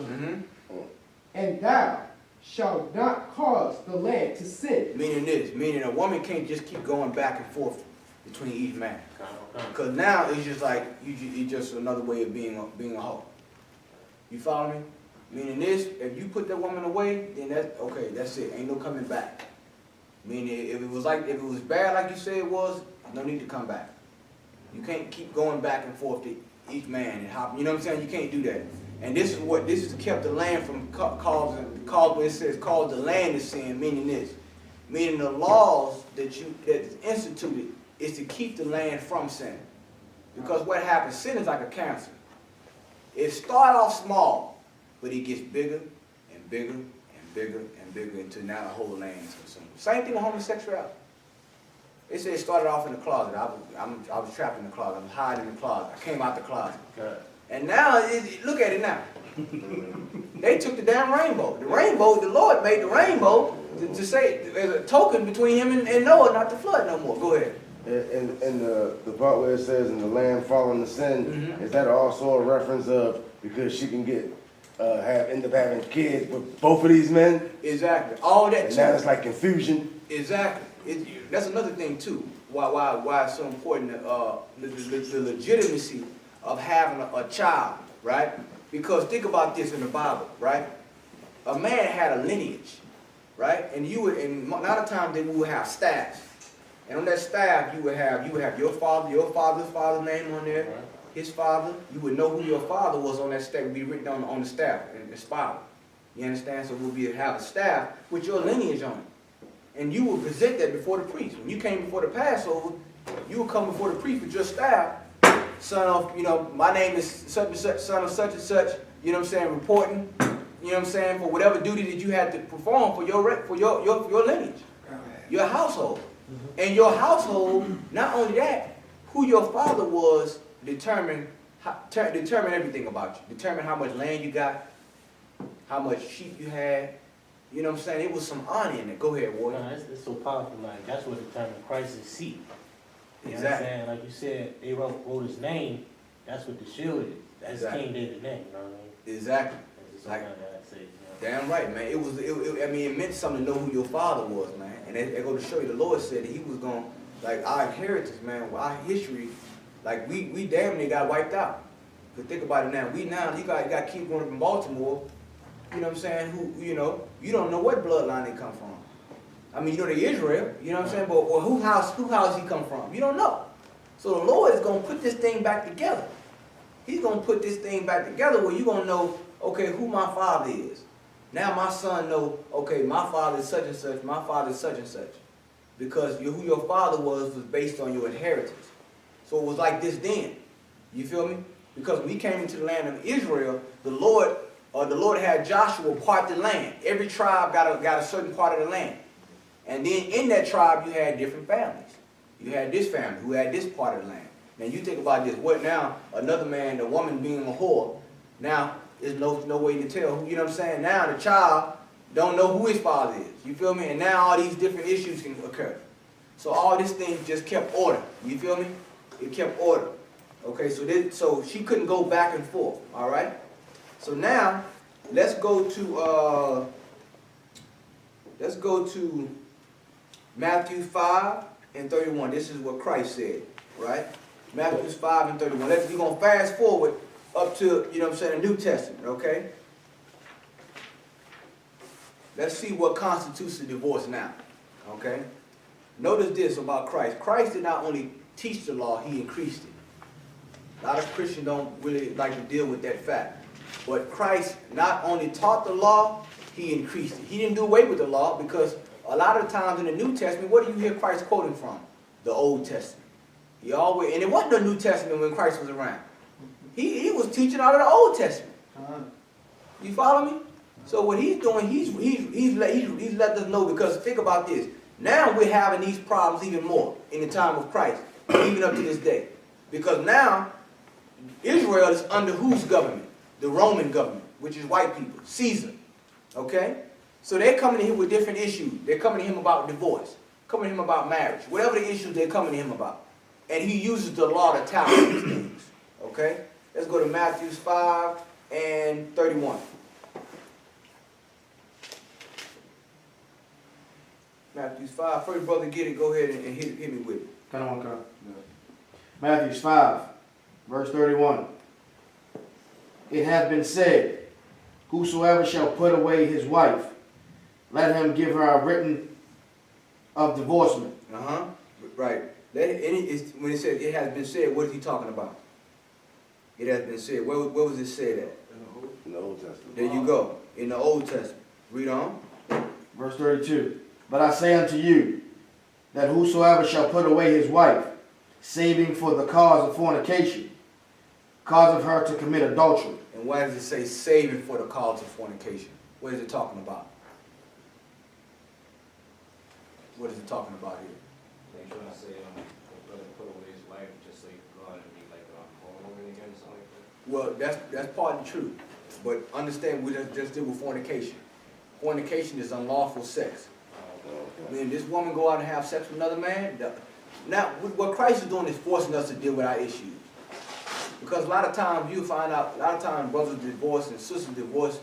And thou shalt not cause the land to sin. Meaning a woman can't just keep going back and forth between each man. Because now it's just like, it's just another way of being a hoe. You follow me? Meaning this, if you put that woman away, then that's it. Ain't no coming back. Meaning if it was bad like you said it was, no need to come back. You can't keep going back and forth to each man and hop. You know what I'm saying? You can't do that. And this is to keep the land from when it says cause the land to sin, meaning this. Meaning the laws that is instituted is to keep the land from sin. Because what happens, sin is like a cancer. It starts off small, but it gets bigger and bigger and bigger and bigger until now the whole land is consumed. Same thing with homosexuality. It said it started off in the closet. I was trapped in the closet. I was hiding in the closet. I came out the closet. Okay. And now, look at it now. They took the damn rainbow. The rainbow, the Lord made the rainbow to say, as a token between him and Noah not to flood no more. Go ahead. And the part where it says, "And the land fallen to sin," is that also a reference of because she can get end up having kids with both of these men? Exactly. All that. And now it's like confusion. Exactly. That's another thing too. Why it's so important. The legitimacy of having a child, right? Because think about this in the Bible, right? A man had a lineage, right? And a lot of times they would have staffs. And on that staff, you would have your father's father's name on there, his father. You would know who your father was on that staff. It would be written on the staff and inspired. You understand? So we'll have a staff with your lineage on it. And you would present that before the priest. When you came before the Passover, you would come before the priest with your staff, son of, my name is such and such, son of such and such, you know what I'm saying, reporting, you know what I'm saying, for whatever duty that you had to perform for your lineage, your household. And your household, not only that, who your father was determine everything about you. Determine how much land you got, how much sheep you had. You know what I'm saying? It was some honor in it. Go ahead, Warren. No, it's so powerful. Like, that's what determined Christ's seat. You know Exactly. what I'm saying? Like you said, they wrote his name. That's what the shield is. That's Exactly. King David's name. You know what I mean? Exactly. That's just Like- something that I say. You know? Damn right, man. It meant something to know who your father was, man. And they go to show you, the Lord said that he was going, like, our inheritance, man, our history, like, we damn near got wiped out. But think about it now. You got kids growing up in Baltimore, you know what I'm saying, who, you don't know what bloodline they come from. I mean, you know they're Israel, you know what I'm saying, but who house he come from? You don't know. So the Lord is going to put this thing back together. He's going to put this thing back together where you're going to know, okay, who my father is. Now my son know, okay, my father is such and such, my father is such and such. Because who your father was based on your inheritance. So it was like this then. You feel me? Because when we came into the land of Israel, the Lord had Joshua part the land. Every tribe got a certain part of the land. And then in that tribe you had different families. You had this family who had this part of the land. Now you think about this. What now? Another man, the woman being a whore. Now there's no way to tell who. You know what I'm saying? Now the child don't know who his father is. You feel me? And now all these different issues can occur. So all this thing just kept order. You feel me? It kept order. Okay, so she couldn't go back and forth. All right. So now let's go to Matthew 5:31. This is what Christ said, right? Matthew 5:31. We're going to fast forward up to, you know what I'm saying, the New Testament, okay? Let's see what constitutes a divorce now, okay? Notice this about Christ. Christ did not only teach the law, he increased it. A lot of Christians don't really like to deal with that fact. But Christ not only taught the law, he increased it. He didn't do away with the law because a lot of times in the New Testament, what do you hear Christ quoting from? The Old Testament. And it wasn't the New Testament when Christ was around. He was teaching out of the Old Testament. You follow me? So what he's doing, he's letting us know, because think about this. Now we're having these problems even more in the time of Christ, even up to this day. Because now Israel is under whose government? The Roman government, which is white people, Caesar. Okay? So they're coming to him with different issues. They're coming to him about divorce, coming to him about marriage, whatever the issues they're coming to him about. And he uses the law to tackle these things. Okay? Let's go to Matthew 5:31. Matthew 5. First brother get it, go ahead and hit me with it. Come on, come. Matthew 5, verse 31. It hath been said, whosoever shall put away his wife, let him give her a written of divorcement. Right. When it says it has been said, what is he talking about? It has been said. Where was it said at? In the Old Testament. There you go. In the Old Testament. Read on. Verse 32. But I say unto you, that whosoever shall put away his wife, saving for the cause of fornication, cause of her to commit adultery. And why does it say saving for the cause of fornication? What is it talking about? What is it talking about here? They trying to say, the brother put away his wife just so he could go out and be like a homeowner again or something like that? Well, that's part of the truth. But understand, we just deal with fornication. Fornication is unlawful sex. I mean, this woman go out and have sex with another man. Now, what Christ is doing is forcing us to deal with our issues. Because a lot of times you find out, a lot of times brothers divorce and sisters divorce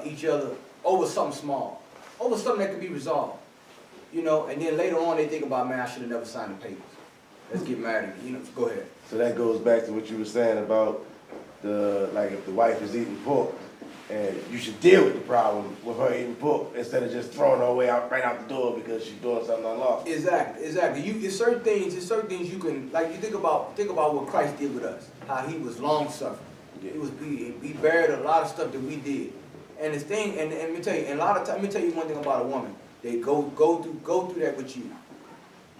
each other over something small, over something that can be resolved. You know, and then later on they think about, man, I should have never signed the papers. Let's get married. You know, go ahead. So that goes back to what you were saying about like if the wife is eating pork, and you should deal with the problem with her eating pork instead of just throwing her away right out the door because she's doing something unlawful. Exactly. It's certain things you can, like you think about what Christ did with us, how he was long suffering. He buried a lot of stuff that we did. And this thing, and let me tell you, and a lot of time, let me tell you one thing about a woman. They go through that with you.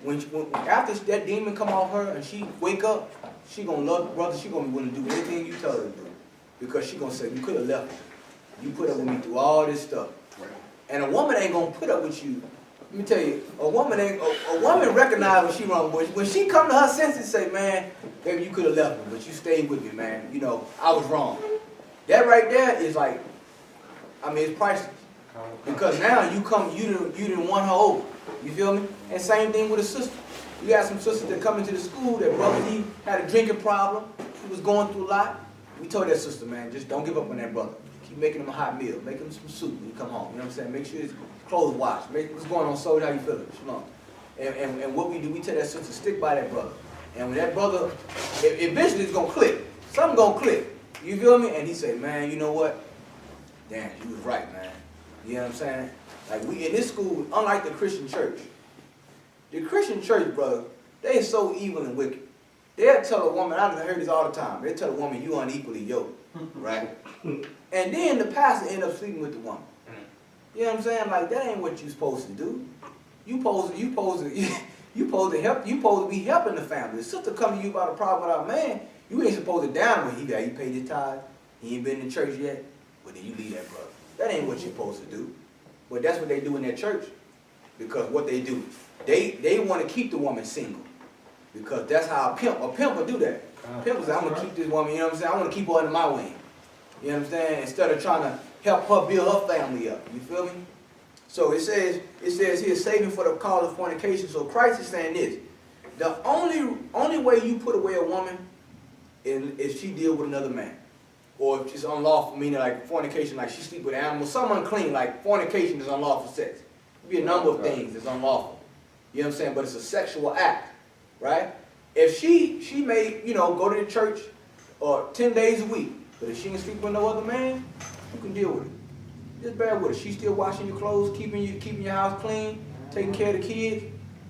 When after that demon come off her and she wake up, she gonna love the brother. She gonna be willing to do anything you tell her to do, because she gonna say, you could have left me. You put up with me through all this stuff. And a woman ain't gonna put up with you. Let me tell you, a woman recognize when she wrong. When she come to her senses and say, man, baby, you could have left me, but you stayed with me, man. You know, I was wrong. That right there is like, I mean, it's priceless. Because now you didn't want her over. You feel me? And same thing with a sister. You got some sisters that come into the school, that brother, he had a drinking problem. He was going through a lot. We told that sister, man, just don't give up on that brother. Keep making him a hot meal. Make him some soup when you come home. You know what I'm saying? Make sure his clothes washed. What's going on, soldier? How you feeling? Shalom. And what we do, we tell that sister, stick by that brother. And when that brother, eventually it's going to click. Something going to click. You feel me? And he say, man, you know what? Damn, you was right, man. You know what I'm saying? Like, we in this school, unlike the Christian church, the Christian church, brother, they so evil and wicked. They'll tell a woman, I've heard this all the time, they'll tell a woman, you unequally yoked, right? And then the pastor end up sleeping with the woman. You know what I'm saying? Like, that ain't what you supposed to do. You supposed to be helping the family. The sister come to you about a problem with our man, you ain't supposed to down when he paid his tithe, he ain't been in church yet, but then you leave that brother. That ain't what you're supposed to do. But that's what they do in their church. Because what they do, they want to keep the woman single. Because that's how a pimp will do that. A pimp will say, I'm going to keep this woman, you know what I'm saying? I want to keep her under my wing. You know what I'm saying? Instead of trying to help her build her family up. You feel me? So it says here, saving for the cause of fornication. So Christ is saying this. The only way you put away a woman is if she deal with another man. Or if it's unlawful, meaning like fornication, like she sleep with animals, something unclean, like fornication is unlawful sex. There be a number of things that's unlawful. You know what I'm saying? But it's a sexual act, right? If she may, go to the church 10 days a week, but if she can sleep with no other man, you can deal with it. Just bear with her. She's still washing your clothes, keeping your house clean, taking care of the kids.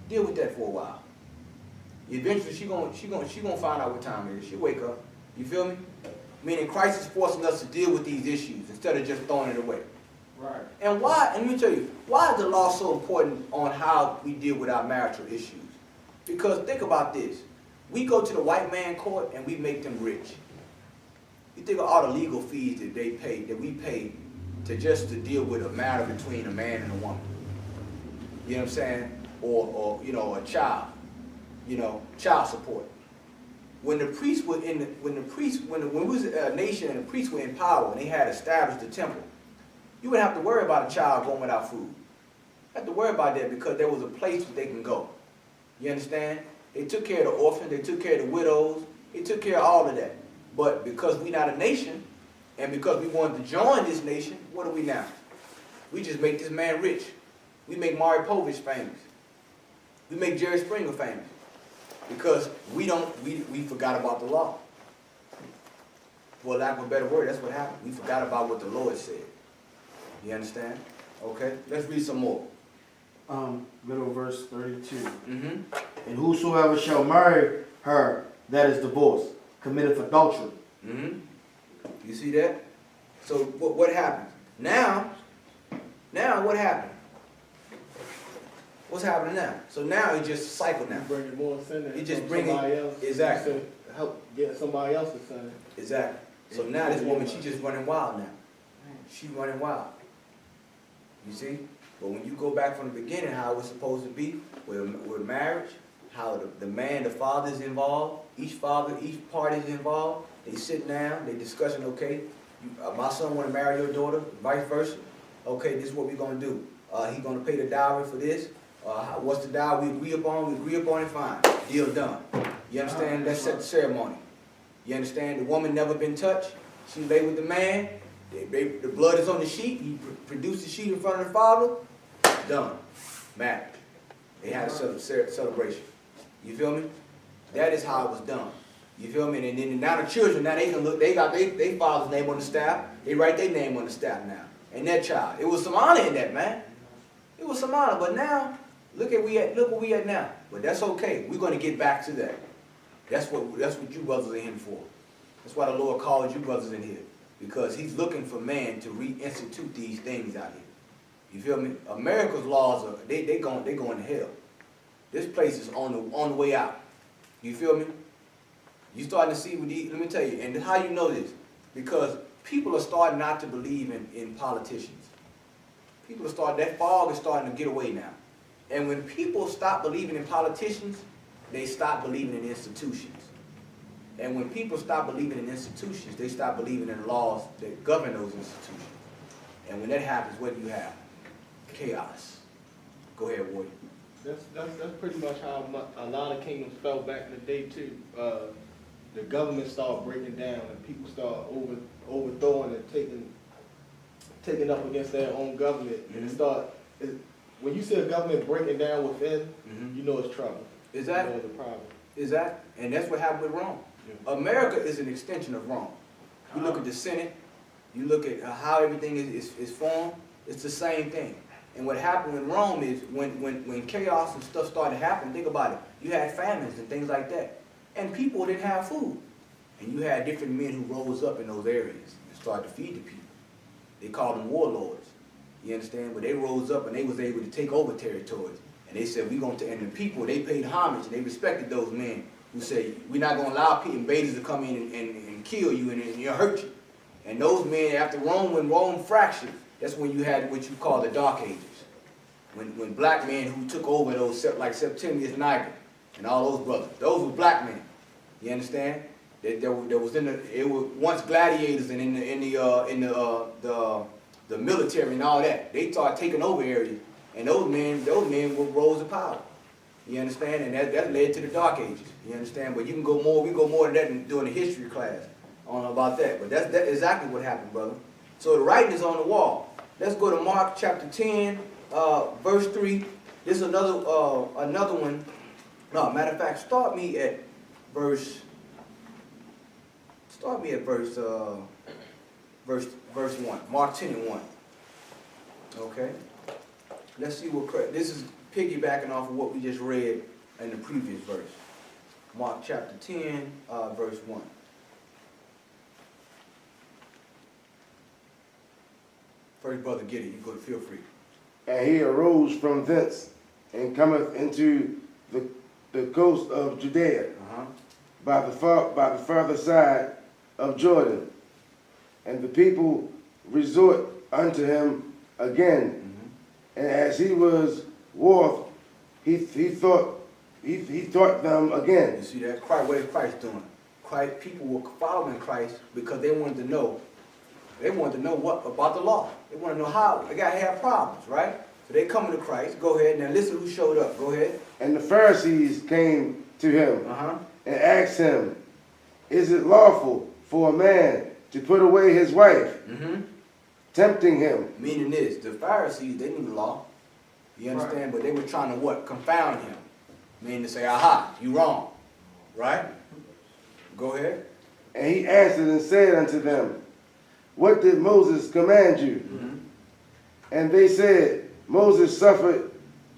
Deal with that for a while. Eventually, she gonna find out what time it is. She'll wake up. You feel me? Meaning Christ is forcing us to deal with these issues instead of just throwing it away. Right. And why, and let me tell you, why is the law so important on how we deal with our marital issues? Because think about this. We go to the white man court and we make them rich. You think of all the legal fees that we pay to deal with a matter between a man and a woman. You know what I'm saying? Or a child. Child support. When the priests were when we was a nation and the priests were in power and they had established the temple, you wouldn't have to worry about a child going without food. You have to worry about that because there was a place where they can go. You understand? They took care of the orphans, they took care of the widows, they took care of all of that. But because we're not a nation, and because we wanted to join this nation, what are we now? We just make this man rich. We make Maury Povich famous. We make Jerry Springer famous. Because we forgot about the law. For lack of a better word, that's what happened. We forgot about what the Lord said. You understand? Okay, let's read some more. Middle verse 32. Mm-hmm. And whosoever shall marry her that is divorced committeth adultery. Mm-hmm. You see that? So what happened? Now what happened? What's happening now? So now it's just a cycle now. You bring more sin in. You just from bring somebody it. else. Exactly. To help get somebody else's sin. Exactly. So now this woman, she's just running wild now. She's running wild. You see? But when you go back from the beginning, how it was supposed to be with marriage, how the man, the father is involved, each party is involved. They sit down, they discussing, okay, my son want to marry your daughter, vice versa. Okay, this is what we're going to do. He's going to pay the dowry for this. What's the dowry we agree upon it, fine. Deal done. You understand? Let's set the ceremony. You understand? The woman never been touched. She lay with the man. The blood is on the sheet. He produced the sheet in front of the father. Done. Married. They had a celebration. You feel me? That is how it was done. You feel me? And then now the children, now they can look, they got their father's name on the staff. They write their name on the staff now. And their child. It was some honor in that, man. It was some honor. But now, look where we at now. But that's okay. We're going to get back to that. That's what you brothers are in for. That's why the Lord called you brothers in here. Because he's looking for man to reinstitute these things out here. You feel me? America's laws are they going to hell. This place is on the way out. You feel me? You starting to see let me tell you, and how you know this? Because people are starting not to believe in politicians. That fog is starting to get away now. And when people stop believing in politicians, they stop believing in institutions. And when people stop believing in institutions, they stop believing in laws that govern those institutions. And when that happens, what do you have? Chaos. Go ahead, Warrior. That's pretty much how a lot of kingdoms fell back in the day too. The government started breaking down and people started overthrowing and taking up against their own government. Mm-hmm. And when you see a government breaking down within, Mm-hmm. you know it's trouble. Is that? You know it's a problem. Is that? And that's what happened with Rome. Yeah. America is an extension of Rome. You look at the Senate, you look at how everything is formed, it's the same thing. And what happened in Rome is when chaos and stuff started happening, think about it, you had famines and things like that. And people didn't have food. And you had different men who rose up in those areas and started to feed the people. They called them warlords. You understand? But they rose up and they was able to take over territories. And they said, and the people, they paid homage and they respected those men who said, we're not going to allow invaders to come in and kill you and hurt you. And those men, after when Rome fractured, that's when you had what you call the Dark Ages. When black men who took over those, like Septimius Niger and all those brothers, those were black men. You understand? It was once gladiators and in the military and all that. They started taking over areas, and those men rose to power. You understand? And that led to the Dark Ages. You understand? But we go more to that during the history class on about that. But that's exactly what happened, brother. So the writing is on the wall. Let's go to Mark chapter 10, verse 3. This is another one. No, matter of fact, start me at verse 1. Mark 10 and 1. Okay. Let's see what this is piggybacking off of what we just read in the previous verse. Mark chapter 10, verse 1. First brother, get it. You go to feel free. And he arose from thence, and cometh into the coast of Judea, by the farther side of Jordan. And the people resort unto him again. And as he was wroth, he thought them again. You see that? What is Christ doing? People were following Christ because they wanted to know. They wanted to know what about the law. They want to know how. They got to have problems, right? So they come to Christ. Go ahead. Now listen who showed up. Go ahead. And the Pharisees came to him and asked him, is it lawful for a man to put away his wife? Tempting him. Meaning this, the Pharisees, they knew the law. You understand? Right. But they were trying to what? Confound him. Meaning to say, aha, you wrong. Right? Go ahead. And he answered and said unto them, what did Moses command you? And they said, Moses suffered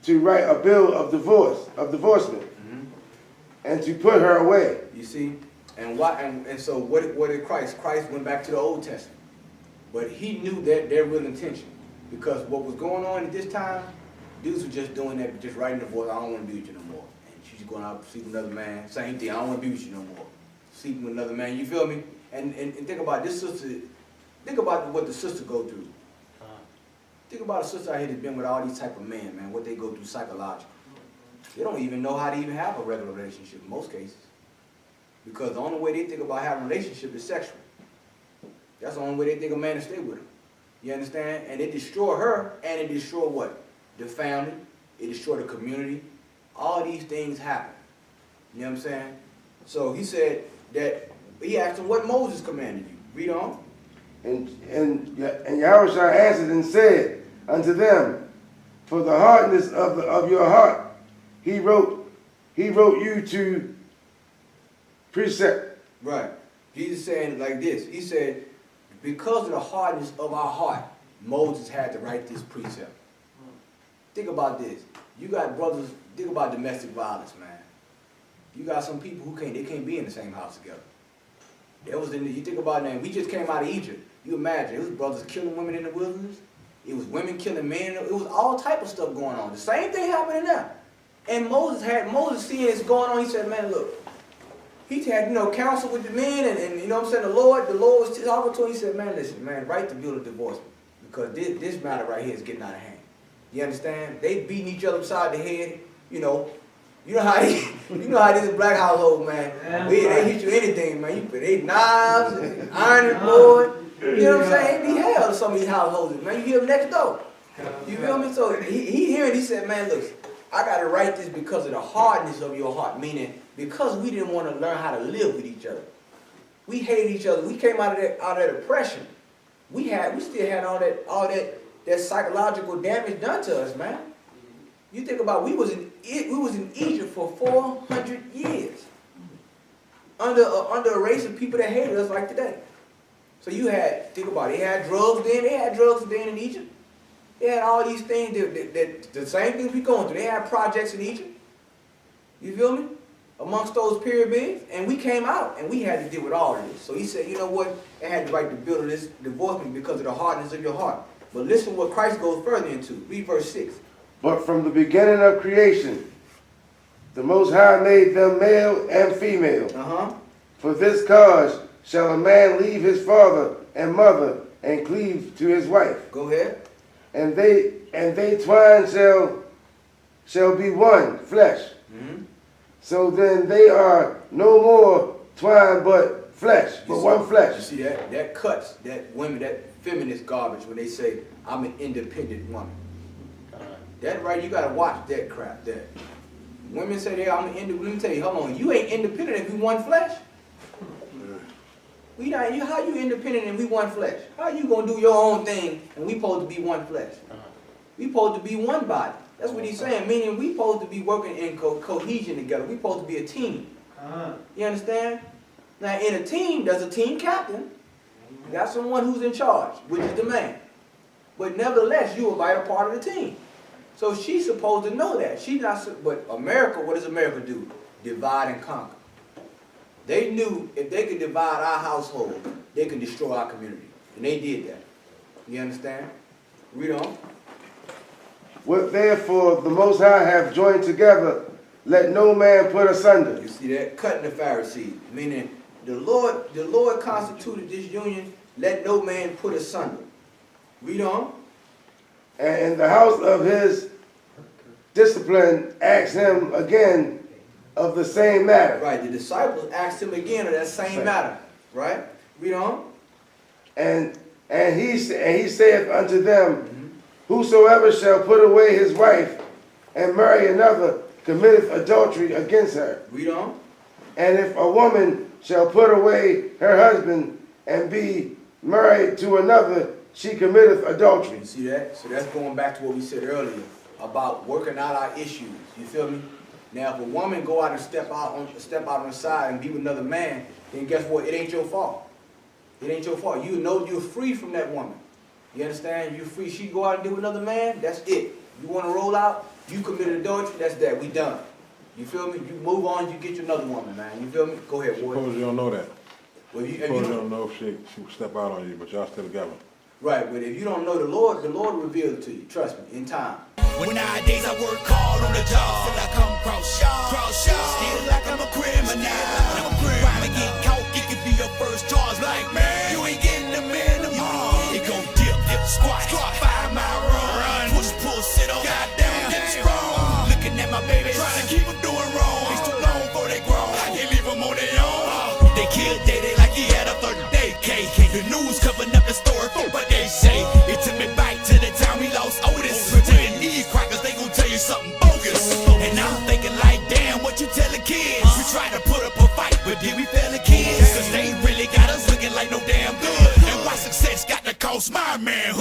to write a bill of divorcement, and to put her away. You see? And so what did Christ? Christ went back to the Old Testament. But he knew their real intention. Because what was going on at this time, dudes were just doing that, just writing divorce, I don't want to be with you no more. And she's going out to sleep with another man, same thing, I don't want to be with you no more. Sleeping with another man, you feel me? And think about this sister, think about what the sister go through. Think about a sister out here that's been with all these type of men, man, what they go through psychologically. They don't even know how to even have a regular relationship in most cases. Because the only way they think about having a relationship is sexual. That's the only way they think a man to stay with them. You understand? And it destroy her, and it destroy what? The family. It destroy the community. All these things happen. You know what I'm saying? So he said that, he asked him what Moses commanded you. Read on. And Yahushua answered and said unto them, for the hardness of your heart, he wrote you to precept. Right. Jesus saying like this. He said, because of the hardness of our heart, Moses had to write this precept. Think about this. You got brothers, think about domestic violence, man. You got some people who can't be in the same house together. You think about that, we just came out of Egypt. You imagine, it was brothers killing women in the wilderness. It was women killing men. It was all type of stuff going on. The same thing happening now. And Moses seeing this going on, he said, man, look. He had, counsel with the men, and you know what I'm saying, the Lord was talking to him. He said, man, listen, man, write the bill of divorcement. Because this matter right here is getting out of hand. You understand? They beating each other upside the head, You know how it is in black household, man. They hit you anything, man. They knives, and ironing board. You know what I'm saying? It be hell to some of these households, man. You hear them next door. You feel me? So he hearing, he said, man, look, I got to write this because of the hardness of your heart. Meaning, because we didn't want to learn how to live with each other. We hated each other. We came out of that oppression. We still had all that psychological damage done to us, man. You think about, we was in Egypt for 400 years under a race of people that hated us like today. So think about it, they had drugs then in Egypt. They had all these things, that the same things we going through. They had projects in Egypt. You feel me? Amongst those pyramids, and we came out, and we had to deal with all of this. So he said, you know what? I had to write the bill of this divorcement because of the hardness of your heart. But listen what Christ goes further into. Read verse 6. But from the beginning of creation, the Most High made them male and female. For this cause shall a man leave his father and mother and cleave to his wife. Go ahead. And they twine shall be one flesh. So then they are no more twine but flesh, but one flesh. You see that cuts that feminist garbage when they say I'm an independent woman. That right, you gotta watch that crap there. Women say I'm an independent. Let me tell you, hold on, you ain't independent if you one flesh. How you independent and we one flesh? How you gonna do your own thing and we supposed to be one flesh? We supposed to be one body. That's what he's saying, meaning we supposed to be working in cohesion together. We supposed to be a team. You understand? Now in a team, there's a team captain. You got someone who's in charge, which is the man. But nevertheless, you are a vital part of the team. So she's supposed to know that. She's not. But America, what does America do? Divide and conquer. They knew if they could divide our household, they could destroy our community. And they did that. You understand? Read on. What therefore the Most High have joined together, let no man put asunder. You see that? Cutting the Pharisees. Meaning the Lord constituted this union, let no man put asunder. Read on. And in the house of his discipline asked him again of the same matter. Right, the disciples asked him again of that same matter. Right? Read on. And he saith unto them, whosoever shall put away his wife and marry another committeth adultery against her. Read on. And if a woman shall put away her husband and be married to another, she committeth adultery. You see that? So that's going back to what we said earlier about working out our issues. You feel me? Now, if a woman go out and step out on the side and be with another man, then guess what? It ain't your fault. It ain't your fault. You know you're free from that woman. You understand? You're free. She go out and do with another man, that's it. You want to roll out, you committed adultery, that's that. We done. You feel me? You move on, you get you another woman, man. You feel me? Go ahead, boy. Suppose you don't know that. Well, Suppose you don't know if she will step out on you, but y'all still together. Right, but if you don't know the Lord will reveal it to you. Trust me, in time. When nowadays I work hard on the job, till I come cross y'all. Still like I'm a criminal. Crime and get caught, it could be your first charge. Like, man, you ain't getting the man tomorrow. It gon' dip, squat, 5 mile run. story for what they say. It took me back to the time we lost Otis. Pretending these crackers, they gon' tell you something bogus. And I'm thinking like, damn, what you tellin' kids? We tried to put up a fight, but did we fail the kids? Cause they really got us looking like no damn good. And why success got to cost my manhood?